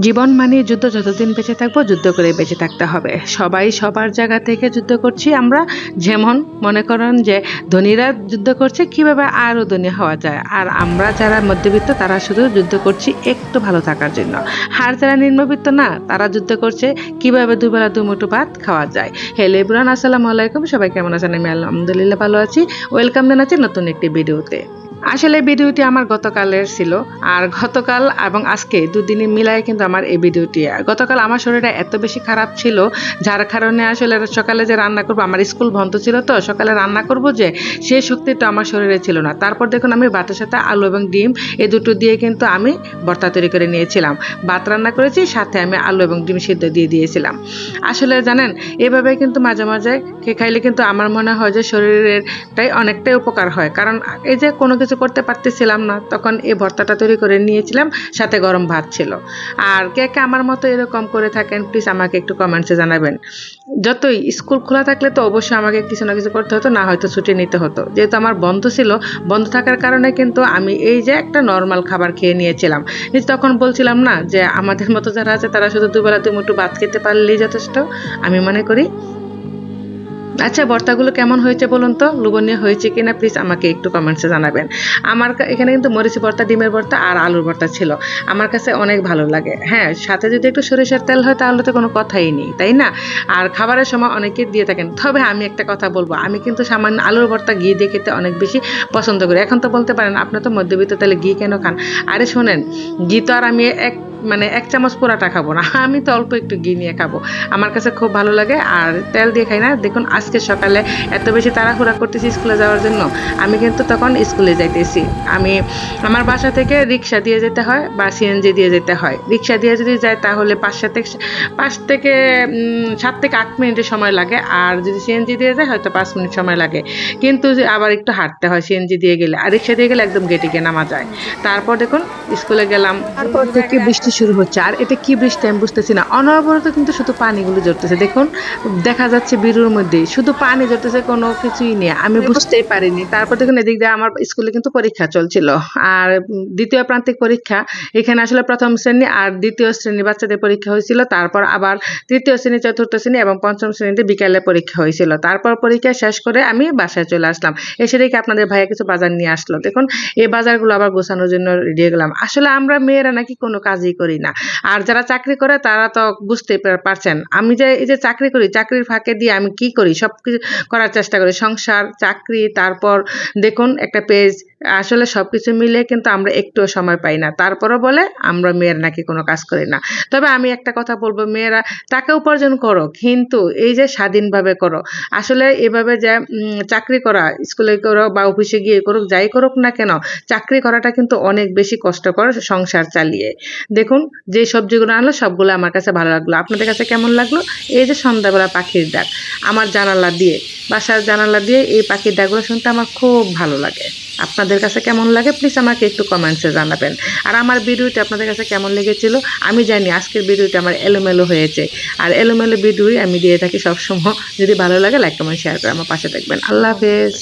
জীবন মানে যুদ্ধ, যতদিন বেঁচে থাকবো যুদ্ধ করে বেঁচে থাকতে হবে। সবাই সবার জায়গা থেকে যুদ্ধ করছি আমরা। যেমন মনে করেন যে ধনীরা যুদ্ধ করছে কিভাবে আরও ধনী হওয়া যায়, আর আমরা যারা মধ্যবিত্ত তারা শুধু যুদ্ধ করছি একটু ভালো থাকার জন্য। আর যারা নিম্নবিত্ত না, তারা যুদ্ধ করছে কিভাবে দুবেলা দুমুঠো ভাত খাওয়া যায়। হ্যালো এভরিওয়ান, আসসালামু আলাইকুম। সবাই কেমন আছেন? আমি আলহামদুলিল্লাহ ভালো আছি। ওয়েলকাম জানাচ্ছি নতুন একটি ভিডিওতে। আসলে ভিডিওটি আমার গতকালের ছিল, আর গতকাল এবং আজকে দুদিনে মিলায় কিন্তু আমার এই ভিডিওটি। গতকাল আমার শরীরটা এত বেশি খারাপ ছিল, যার কারণে আসলে সকালে যে রান্না করবো, আমার স্কুল বন্ধ ছিল তো সকালে রান্না করব যে সেই শক্তিটা আমার শরীরে ছিল না। তারপর দেখুন আমি ভাতের সাথে আলু এবং ডিম এই দুটো দিয়ে কিন্তু আমি ভর্তা তৈরি করে নিয়েছিলাম। ভাত রান্না করেছি, সাথে আমি আলু এবং ডিম সিদ্ধ দিয়ে দিয়েছিলাম। আসলে জানেন, এভাবে কিন্তু মাঝে মাঝে খাইলে কিন্তু আমার মনে হয় যে শরীরেরটাই অনেকটাই উপকার হয়। কারণ এই যে কোনো কিছু করতে পারতেছিলাম না, তখন এই ভর্তাটা তৈরি করে নিয়েছিলাম, সাথে গরম ভাত ছিল। আর কে কে আমার মতো এরকম করে থাকেন প্লিজ আমাকে একটু কমেন্টসে জানাবেন। যতই স্কুল খোলা থাকলে তো অবশ্যই আমাকে কিছু না কিছু করতে হতো, না হয়তো ছুটি নিতে হতো। যেহেতু আমার বন্ধ ছিল, বন্ধ থাকার কারণে কিন্তু আমি এই যে একটা নর্মাল খাবার খেয়ে নিয়েছিলাম। তখন বলছিলাম না যে আমাদের মতো যারা আছে তারা শুধু দুবেলা দুমুঠো ভাত খেতে পারলেই যথেষ্ট, আমি মনে করি। আচ্ছা, ভর্তাগুলো কেমন হয়েছে বলুন তো, লোভনীয় হয়েছে কিনা প্লিজ আমাকে একটু কমেন্টসে জানাবেন। আমার এখানে কিন্তু মরিচি ভর্তা, ডিমের ভর্তা আর আলুর ভর্তা ছিল। আমার কাছে অনেক ভালো লাগে। হ্যাঁ, সাথে যদি একটু সরিষার তেল হয় তাহলে তো কোনো কথাই নেই, তাই না? আর খাবারের সময় অনেকে দিয়ে থাকেন, তবে আমি একটা কথা বলবো, আমি কিন্তু সামান্য আলুর ভর্তা ঘি দিয়ে খেতে অনেক বেশি পছন্দ করি। এখন তো বলতে পারেন আপনার তো মধ্যবিত্ত, তাহলে ঘি কেন খান? আরে শোনেন, ঘি তো আর আমি এক চামচ পুরাটা খাবো না, আমি তো অল্প একটু ঘি নিয়ে খাবো। আমার কাছে খুব ভালো লাগে, আর তেল দিয়ে খাই না। দেখুন আজকে সকালে এত বেশি তাড়াহুড়া করতেছি স্কুলে যাওয়ার জন্য, আমি কিন্তু তখন স্কুলে যাইতেছি। আমার বাসা থেকে রিক্সা দিয়ে যেতে হয় বা সিএনজি দিয়ে যেতে হয়। রিক্সা দিয়ে যদি যায় তাহলে 7 থেকে 8 মিনিটের সময় লাগে, আর যদি সিএনজি দিয়ে যায় হয়তো 5 মিনিট সময় লাগে। কিন্তু আবার একটু হাঁটতে হয় সিএনজি দিয়ে গেলে, আর রিক্সা দিয়ে গেলে একদম গেটে গিয়ে নামা যায়। তারপর দেখুন স্কুলে গেলাম, তারপর থেকে বৃষ্টি শুরু হচ্ছে। আর এটা কি বৃষ্টি আমি বুঝতেছি না, অনবরত কিন্তু শুধু পানিগুলো ঝরতেছে। দেখুন দেখা যাচ্ছে বিরুর মধ্যে শুধু পানি ঝরতেছে, কোনো কিছুই নেই, আমি বুঝতেই পারিনি। তারপর দেখুন এদিক দিয়ে আমার স্কুলে কিন্তু পরীক্ষা চলছিল, আর দ্বিতীয় প্রান্তিক পরীক্ষা। এখানে আসলে প্রথম শ্রেণী আর দ্বিতীয় শ্রেণী বাচ্চাদের পরীক্ষা হয়েছিল, তারপর আবার তৃতীয় শ্রেণী, চতুর্থ শ্রেণী এবং পঞ্চম শ্রেণীতে বিকালে পরীক্ষা হয়েছিল। তারপর পরীক্ষা শেষ করে আমি বাসায় চলে আসলাম। এসে দেখি আপনাদের ভাইয়া কিছু বাজার নিয়ে আসলো। দেখুন এই বাজারগুলো আবার গোছানোর জন্য রেডি হয়ে গেলাম। আসলে আমরা মেয়েরা নাকি কোনো কাজই করি না, আর যারা চাকরি করে তারা তো বুঝতে পারছেন। আমি যে এই যে চাকরি করি, চাকরির ফাঁকে দিয়ে আমি কি করি, সব কিছু করার চেষ্টা করি, সংসার, চাকরি, তারপর দেখুন একটা পেজ, আসলে সবকিছু মিলে কিন্তু আমরা একটুও সময় পাই না। তারপরও বলে আমরা মেয়েরা নাকি কোনো কাজ করি না। তবে আমি একটা কথা বলবো, মেয়েরা টাকা উপার্জন করো, কিন্তু এই যে স্বাধীনভাবে করো। আসলে এভাবে যে চাকরি করা, স্কুলে করো বা অফিসে গিয়ে করুক, যাই করুক না কেন, চাকরি করাটা কিন্তু অনেক বেশি কষ্টকর সংসার চালিয়ে। দেখুন যে সবজিগুলো আনলো সবগুলো আমার কাছে ভালো লাগলো। আপনাদের কাছে কেমন লাগলো? এই যে সন্ধ্যাবেলা পাখির ডাক, আমার জানালা দিয়ে, বাসার জানালা দিয়ে এই পাখির ডাকগুলো শুনতে আমার খুব ভালো লাগে। আপনাদের কাছে কেমন লাগে প্লিজ আমাকে একটু কমেন্টসে জানাবেন। আর আমার ভিডিওটি আপনাদের কাছে কেমন লেগেছিল? আমি জানি আজকের ভিডিওটি আমার এলোমেলো হয়েছে, আর এলোমেলো ভিডিওই আমি দিয়ে থাকি সবসময়। যদি ভালো লাগে লাইক কমেন্ট শেয়ার করে আমার পাশে থাকবেন। আল্লাহ হাফেজ।